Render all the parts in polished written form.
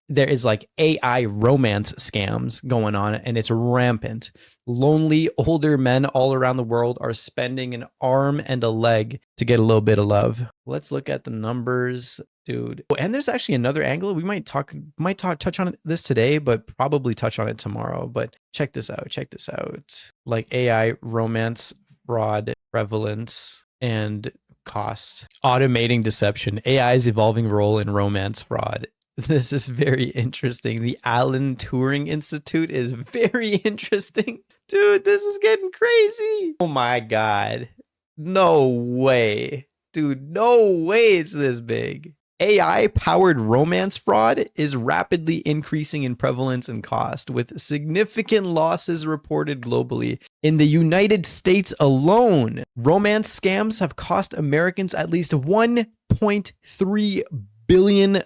there is like AI romance scams going on, and it's rampant. Lonely older men all around the world are spending an arm and a leg to get a little bit of love. Let's look at the numbers, dude. And there's actually another angle. We might touch on this today, but probably touch on it tomorrow. But check this out. Check this out. Like AI romance fraud prevalence and cost. Automating deception. AI's evolving role in romance fraud. This is very interesting. The Alan Turing Institute is very interesting. Dude, this is getting crazy. Oh my God. No way. Dude, no way it's this big. AI-powered romance fraud is rapidly increasing in prevalence and cost, with significant losses reported globally. In the United States alone, romance scams have cost Americans at least $1.3 billion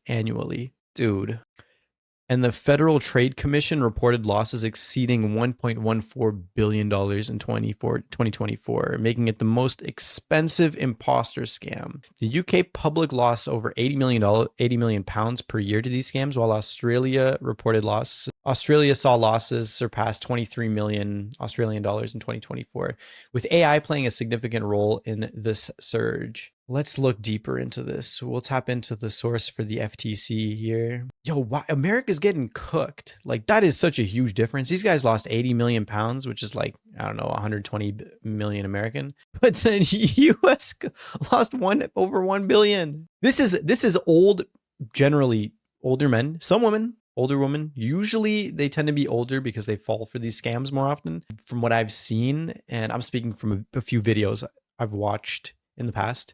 annually. Dude. And the Federal Trade Commission reported losses exceeding $1.14 billion in 2024, making it the most expensive imposter scam. The UK public lost over £80 million per year to these scams, while Australia reported loss. Australia saw losses surpass 23 million Australian dollars in 2024, with AI playing a significant role in this surge. Let's look deeper into this. We'll tap into the source for the FTC here. Yo, why America's getting cooked? Like, that is such a huge difference. These guys lost 80 million pounds, which is like, I don't know, 120 million American. But then US lost over 1 billion. This is old, generally older men, some women, older women. Usually they tend to be older because they fall for these scams more often, from what I've seen. And I'm speaking from a few videos I've watched in the past.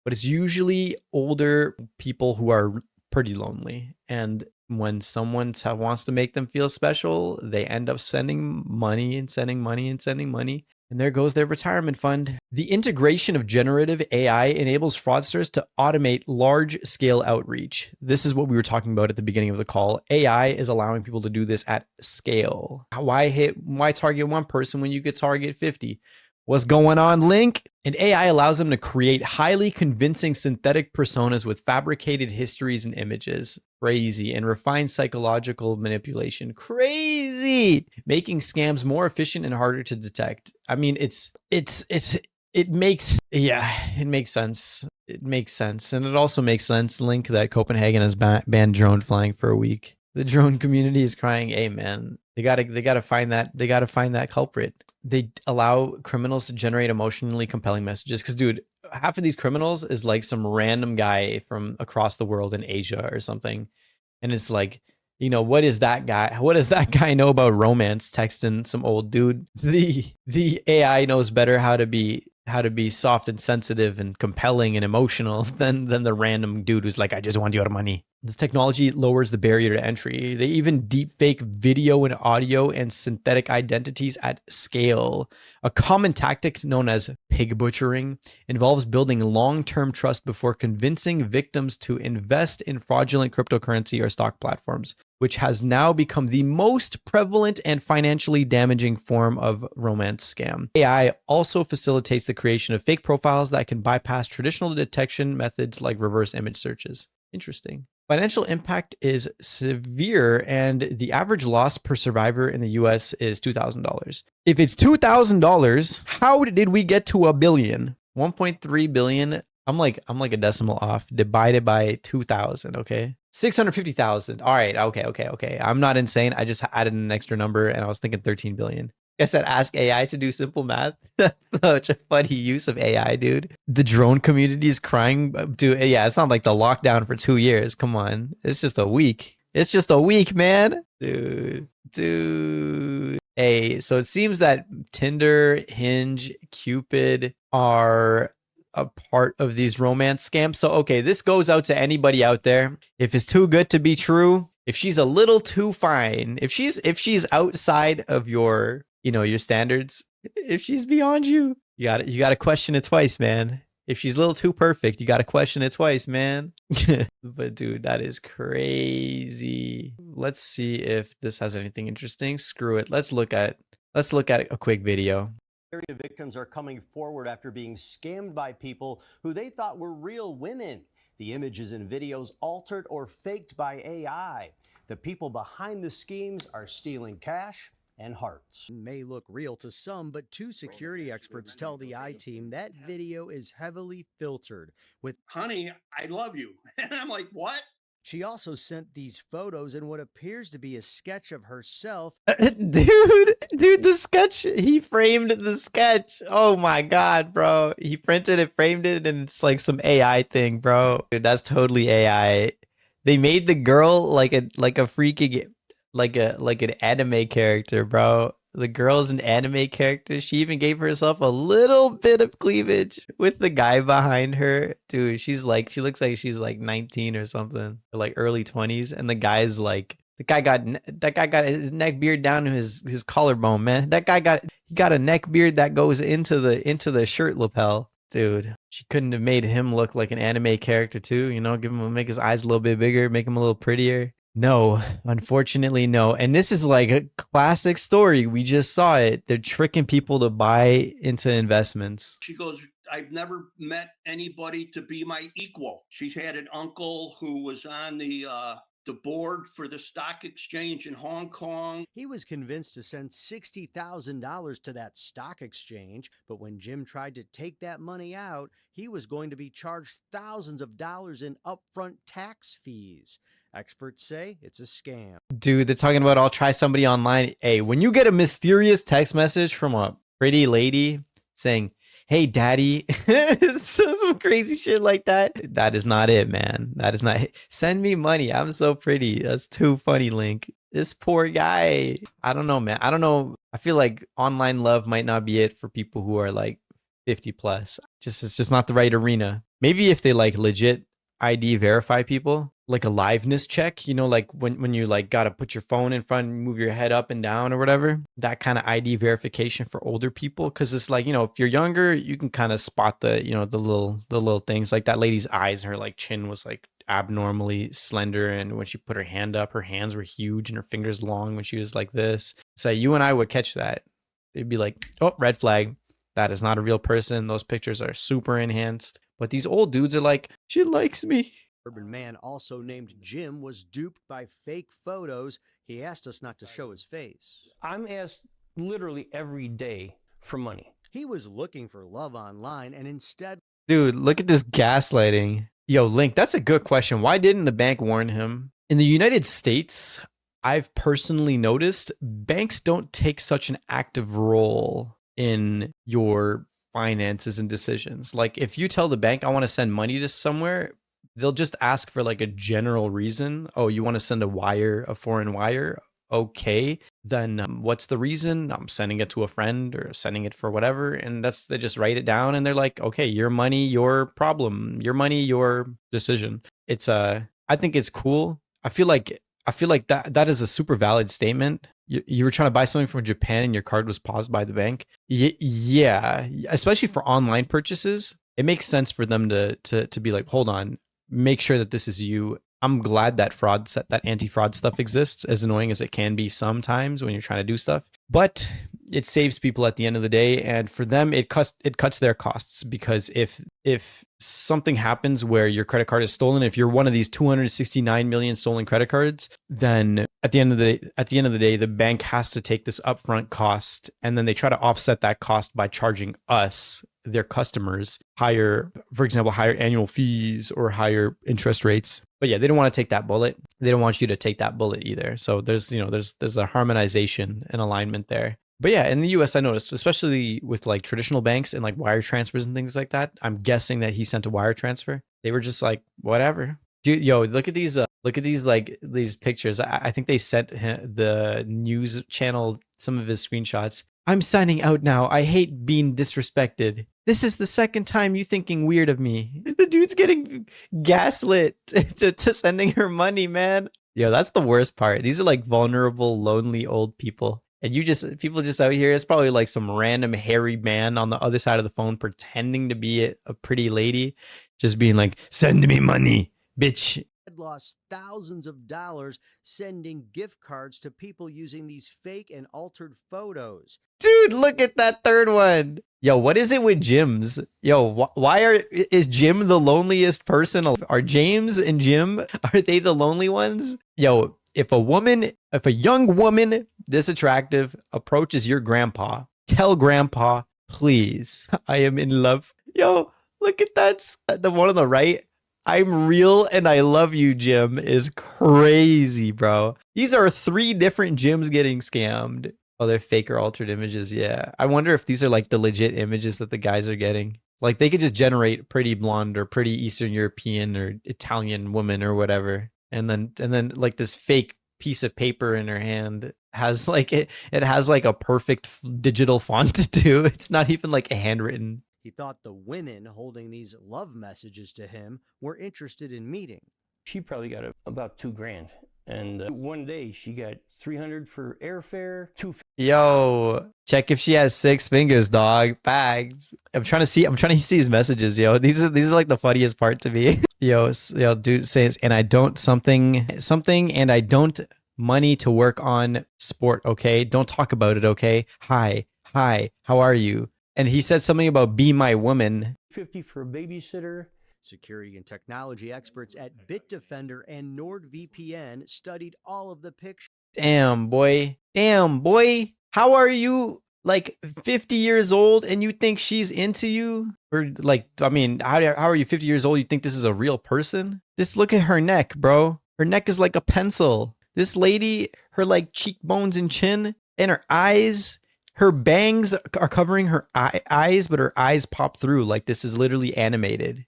But it's usually older people who are pretty lonely. And when someone wants to make them feel special, they end up spending money and sending money and sending money. And there goes their retirement fund. The integration of generative AI enables fraudsters to automate large-scale outreach. This is what we were talking about at the beginning of the call. AI is allowing people to do this at scale. Why target one person when you could target 50? What's going on, Link? And AI allows them to create highly convincing synthetic personas with fabricated histories and images. Crazy. And refined psychological manipulation. Crazy. Making scams more efficient and harder to detect. I mean, it makes sense. It makes sense. And it also makes sense, Link, that Copenhagen has banned drone flying for a week. The drone community is crying, hey man, they gotta find that culprit. They allow criminals to generate emotionally compelling messages. Because, dude, half of these criminals is like some random guy from across the world in Asia or something. And it's like, you know, what does that guy know about romance, texting some old dude? The AI knows better how to be soft and sensitive and compelling and emotional than the random dude who's like, I just want your money. This technology lowers the barrier to entry. They even deepfake video and audio and synthetic identities at scale. A common tactic known as pig butchering involves building long-term trust before convincing victims to invest in fraudulent cryptocurrency or stock platforms, which has now become the most prevalent and financially damaging form of romance scam. AI also facilitates the creation of fake profiles that can bypass traditional detection methods like reverse image searches. Interesting. Financial impact is severe, and the average loss per survivor in the US is $2,000. If it's $2,000, how did we get to $1 billion? 1.3 billion. I'm like a decimal off. Divided by 2,000. Okay, 650,000. All right. Okay. I'm not insane. I just added an extra number, and I was thinking 13 billion. I said, ask AI to do simple math. That's such a funny use of AI, dude. The drone community is crying. Dude, yeah, it's not like the lockdown for 2 years. Come on. It's just a week. It's just a week, man. Dude. Hey, so it seems that Tinder, Hinge, Cupid are a part of these romance scams. So, okay, this goes out to anybody out there. If it's too good to be true, if she's a little too fine, if she's outside of your, your standards, if she's beyond you, you gotta question it twice, man. If she's a little too perfect, you gotta question it twice, man. But dude, that is crazy. Let's see if this has anything interesting. Screw it. Let's look at a quick video. Victims are coming forward after being scammed by people who they thought were real women. the images and videos altered or faked by AI. The people behind the schemes are stealing cash and hearts. It may look real to some, but two security experts tell the I-Team that video is heavily filtered with "Honey, I love you." And I'm like, what? She also sent these photos in what appears to be a sketch of herself. Dude, the sketch, he framed the sketch. Oh my God, bro. He printed it, framed it, and it's like some AI thing, bro. Dude, that's totally AI. They made the girl like a freaking like an anime character, bro. The girl's an anime character. She even gave herself a little bit of cleavage with the guy behind her. Dude, she looks like she's like 19 or something, or like early 20s, and the guy's like that guy got his neck beard down to his collarbone, man. He got a neck beard that goes into the shirt lapel. Dude, she couldn't have made him look like an anime character too, make his eyes a little bit bigger, make him a little prettier. No, unfortunately, no. And this is like a classic story. We just saw it. They're tricking people to buy into investments. She goes, "I've never met anybody to be my equal." She's had an uncle who was on the board for the stock exchange in Hong Kong. He was convinced to send $60,000 to that stock exchange, but when Jim tried to take that money out, he was going to be charged thousands of dollars in upfront tax fees. Experts say it's a scam. Dude, they're talking about I'll try somebody online. Hey, when you get a mysterious text message from a pretty lady saying, "Hey, daddy," some crazy shit like that. That is not it, man. That is not it. Send me money. I'm so pretty. That's too funny, Link. This poor guy. I don't know, man. I don't know. I feel like online love might not be it for people who are like 50 plus. It's just not the right arena. Maybe if they like legit ID verify people, like a liveness check, like when you like gotta put your phone in front and move your head up and down or whatever, that kind of ID verification for older people. Because it's like, if you're younger, you can kind of spot the the little things, like that lady's eyes, her like chin was like abnormally slender, and when she put her hand up, her hands were huge and her fingers long when she was like this. So you and I would catch that. They'd be like, "Oh, red flag. That is not a real person. Those pictures are super enhanced." But these old dudes are like, "She likes me." Urban man also named Jim was duped by fake photos. He asked us not to show his face. I'm asked literally every day for money. He was looking for love online and instead... Dude, look at this gaslighting. Yo, Link, that's a good question. Why didn't the bank warn him? In the United States, I've personally noticed banks don't take such an active role in your finances and decisions. Like if you tell the bank, "I want to send money to somewhere," they'll just ask for like a general reason. "Oh, you want to send a foreign wire? Okay, then what's the reason?" "I'm sending it to a friend," or "sending it for whatever." And they just write it down and they're like, "Okay, your money, your problem, your money, your decision." I think it's cool. I feel like that is a super valid statement. You were trying to buy something from Japan and your card was paused by the bank. Yeah, especially for online purchases, it makes sense for them to be like, "Hold on, make sure that this is you." I'm glad that that anti-fraud stuff exists, as annoying as it can be sometimes when you're trying to do stuff. But it saves people at the end of the day, and for them, it cuts their costs, because if something happens where your credit card is stolen, if you're one of these 269 million stolen credit cards, then at the end of the day, the bank has to take this upfront cost, and then they try to offset that cost by charging us, their customers, higher annual fees or higher interest rates. But yeah, they don't want to take that bullet. They don't want you to take that bullet either. So there's a harmonization and alignment there. But yeah, in the US, I noticed, especially with like traditional banks and like wire transfers and things like that, I'm guessing that he sent a wire transfer. They were just like, whatever. Dude, yo, look at these these pictures. I think they sent the news channel some of his screenshots. "I'm signing out now. I hate being disrespected. This is the second time you thinking weird of me." The dude's getting gaslit to sending her money, man. Yo, that's the worst part. These are like vulnerable, lonely old people. And people just out here, it's probably like some random hairy man on the other side of the phone pretending to be a pretty lady, just being like, "Send me money, bitch." lost thousands of dollars sending gift cards to people using these fake and altered photos. Dude, look at that third one. Yo, what is it with Jims? Yo, is Jim the loneliest person? Are James and Jim, are they the lonely ones? Yo, if a young woman this attractive approaches your grandpa, tell grandpa, please, I am in love. Yo, look at that. The one on the right. I'm real and I love you, Jim, is crazy, bro. These are 3 different Jims getting scammed. Oh, they're fake or altered images. Yeah. I wonder if these are like the legit images that the guys are getting. Like they could just generate pretty blonde or pretty Eastern European or Italian woman or whatever. And then like this fake piece of paper in her hand has like it has like a perfect digital font too. It's not even like a handwritten. He thought the women holding these love messages to him were interested in meeting. She probably got about $2,000. And one day she got $300 for airfare, Yo, check if she has 6 fingers, dog. Bags. I'm trying to see his messages, yo. These are like the funniest part to me. Yo, dude says, and I don't something, and I don't money to work on sport, okay? Don't talk about it, okay? Hi, how are you? And he said something about be my woman. $50 for a babysitter. Security and technology experts at Bitdefender and NordVPN studied all of the pictures. Damn, boy. How are you like 50 years old and you think she's into you? Or like, I mean, how are you 50 years old? You think this is a real person? Look at her neck, bro. Her neck is like a pencil. This lady, her like cheekbones and chin and her eyes, her bangs are covering her eyes, but her eyes pop through like this is literally animated.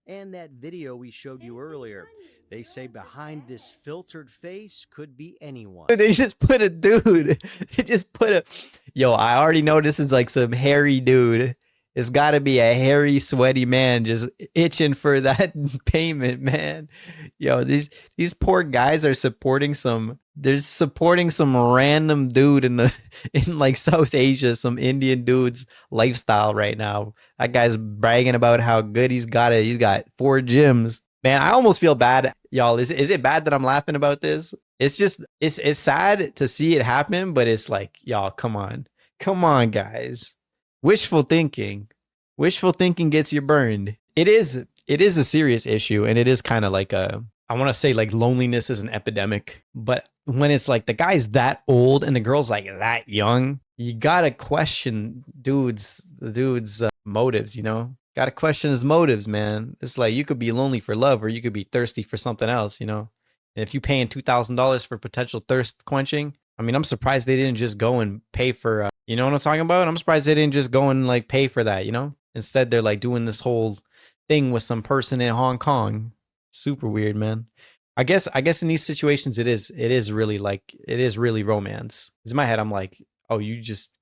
And that video we showed you earlier. They say behind this filtered face could be anyone. They just put a dude. They just put a... Yo, I already know this is like some hairy dude. It's got to be a hairy, sweaty man just itching for that payment, man. Yo, these poor guys are supporting some... They're supporting some random dude in like South Asia, some Indian dude's lifestyle right now. That guy's bragging about how good he's got it. He's got 4 gyms. Man, I almost feel bad. Y'all, is it bad that I'm laughing about this? It's just, it's sad to see it happen, but it's like, y'all, come on. Come on, guys. Wishful thinking gets you burned. It is a serious issue, and it is kind of like I want to say like loneliness is an epidemic, but when it's like the guy's that old and the girl's like that young, you gotta question the dude's motives, you know? Gotta question his motives, man. It's like you could be lonely for love or you could be thirsty for something else, you know? And if you're paying $2,000 for potential thirst quenching, I mean, I'm surprised they didn't just go and pay for, you know what I'm talking about? I'm surprised they didn't just go and like pay for that, you know? Instead, they're like doing this whole thing with some person in Hong Kong. Super weird, man. I guess in these situations it is really romance. In my head I'm like, oh, you just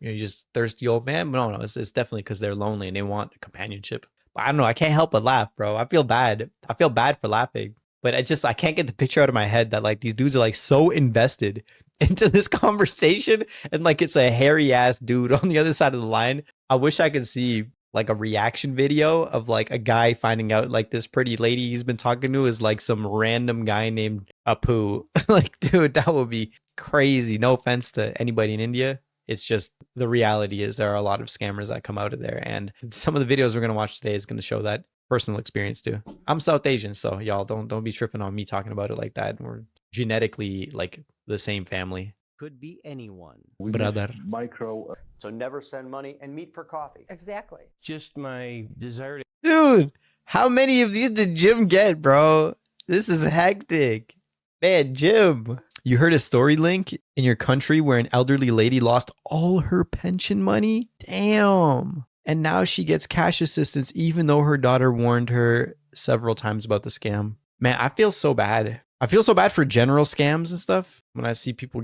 thirsty old man. But no, it's definitely because they're lonely and they want companionship. But I don't know, I can't help but laugh, bro. I feel bad for laughing, but I can't get the picture out of my head that like these dudes are like so invested into this conversation and like it's a hairy ass dude on the other side of the line. I wish I could see like a reaction video of like a guy finding out like this pretty lady he's been talking to is like some random guy named Apu. Like, dude, that would be crazy. No offense to anybody in India. It's just the reality is there are a lot of scammers that come out of there. And some of the videos we're going to watch today is going to show that personal experience too. I'm South Asian, so y'all don't be tripping on me talking about it like that. We're genetically like the same family. Could be anyone. Brother. Micro. So never send money and meet for coffee. Exactly. Just my desire to... Dude, how many of these did Jim get, bro? This is hectic. Man, Jim. You heard a story link in your country where an elderly lady lost all her pension money? Damn. And now she gets cash assistance even though her daughter warned her several times about the scam. Man, I feel so bad. I feel so bad for general scams and stuff. When I see people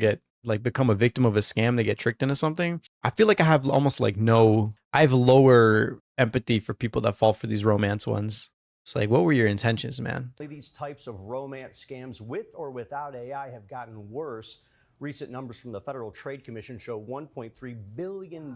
become a victim of a scam, they get tricked into something. I feel like I have almost like I have lower empathy for people that fall for these romance ones. It's like, what were your intentions, man? These types of romance scams with or without AI have gotten worse. Recent numbers from the Federal Trade Commission show $1.3 billion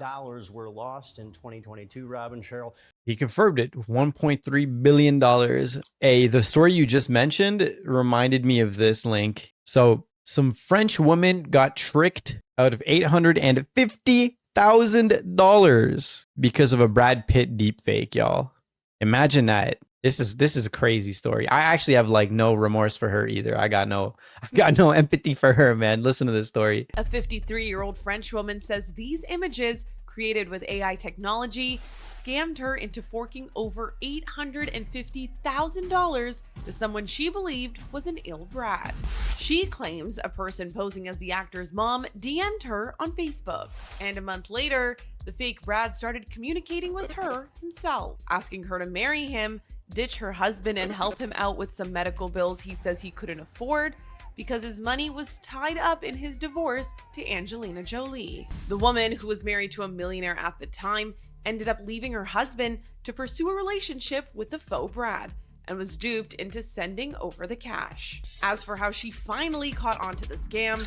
were lost in 2022, Rob and Cheryl. He confirmed it. $1.3 billion. The story you just mentioned reminded me of this link. So some French woman got tricked out of $850,000 because of a Brad Pitt deepfake, y'all. Imagine that. This is a crazy story. I actually have like no remorse for her either. I got no empathy for her, man. Listen to this story. A 53-year-old French woman says these images, created with AI technology, scammed her into forking over $850,000 to someone she believed was an ill Brad. She claims a person posing as the actor's mom DM'd her on Facebook, and a month later, the fake Brad started communicating with her himself, asking her to marry him, ditch her husband, and help him out with some medical bills he says he couldn't afford because his money was tied up in his divorce to Angelina Jolie. The woman, who was married to a millionaire at the time, ended up leaving her husband to pursue a relationship with the faux Brad and was duped into sending over the cash. As for how she finally caught on to the scam,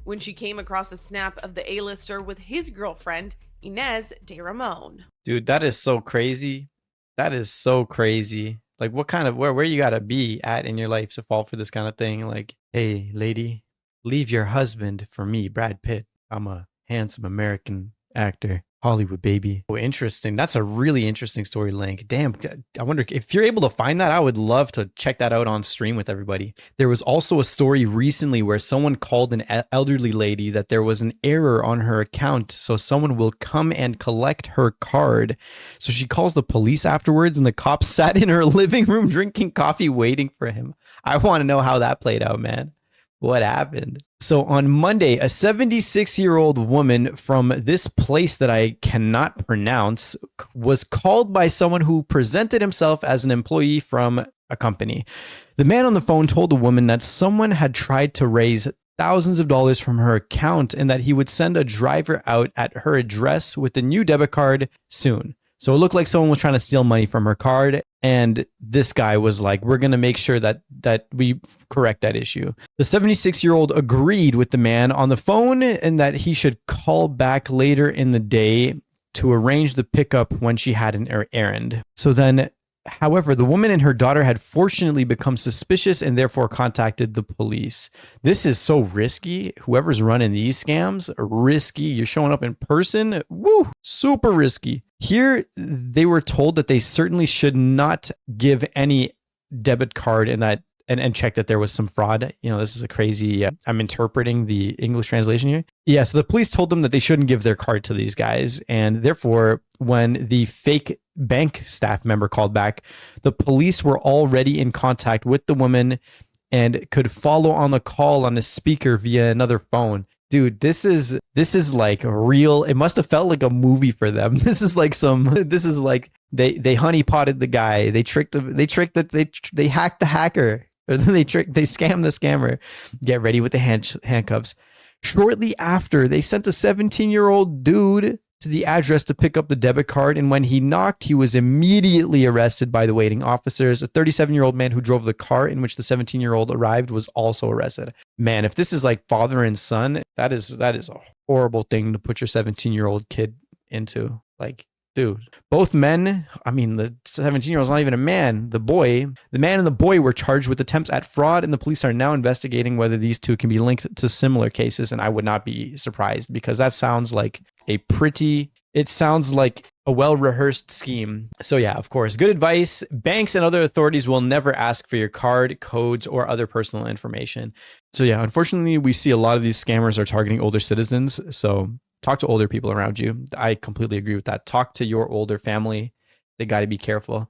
when she came across a snap of the A-lister with his girlfriend, Inez de Ramon. Dude, that is so crazy. That is so crazy. Like, what kind of, where you gotta be at in your life to fall for this kind of thing? Like, hey, lady, leave your husband for me, Brad Pitt. I'm a handsome American actor. Hollywood, baby. Oh, interesting. That's a really interesting story, Link. Damn, I wonder if you're able to find that. I would love to check that out on stream with everybody. There was also a story recently where someone called an elderly lady that there was an error on her account, so someone will come and collect her card. So she calls the police afterwards, and the cops sat in her living room drinking coffee waiting for him. I want to know how that played out, man. What happened? So on Monday, a 76-year-old woman from this place that I cannot pronounce was called by someone who presented himself as an employee from a company. The man on the phone told the woman that someone had tried to raise thousands of dollars from her account and that he would send a driver out at her address with the new debit card soon. So it looked like someone was trying to steal money from her card, and this guy was like, we're going to make sure that we correct that issue. The 76-year-old agreed with the man on the phone and that he should call back later in the day to arrange the pickup when she had an errand. So then, however, the woman and her daughter had fortunately become suspicious and therefore contacted the police. This is so risky. Whoever's running these scams, risky. You're showing up in person. Woo, super risky. Here, they were told that they certainly should not give any debit card and check that there was some fraud. You know, this is a crazy, I'm interpreting the English translation here. Yeah, so the police told them that they shouldn't give their card to these guys. And therefore, when the fake bank staff member called back, the police were already in contact with the woman and could follow on the call on a speaker via another phone. Dude, this is like real. It must have felt like a movie for them. This is like they honeypotted the guy. They hacked the hacker. Or they scammed the scammer. Get ready with the handcuffs. Shortly after, they sent a 17-year-old dude to the address to pick up the debit card, and when he knocked, he was immediately arrested by the waiting officers. A 37-year-old man who drove the car in which the 17-year-old arrived was also arrested. Man, if this is like father and son, that is a horrible thing to put your 17-year-old kid into. Like, dude, both men, I mean, the 17-year-old's not even a man. The man and the boy were charged with attempts at fraud, and the police are now investigating whether these two can be linked to similar cases. And I would not be surprised, because that sounds like it sounds like a well-rehearsed scheme. So yeah, of course, good advice. Banks and other authorities will never ask for your card, codes, or other personal information. So yeah, unfortunately, we see a lot of these scammers are targeting older citizens. So talk to older people around you. I completely agree with that. Talk to your older family. They got to be careful.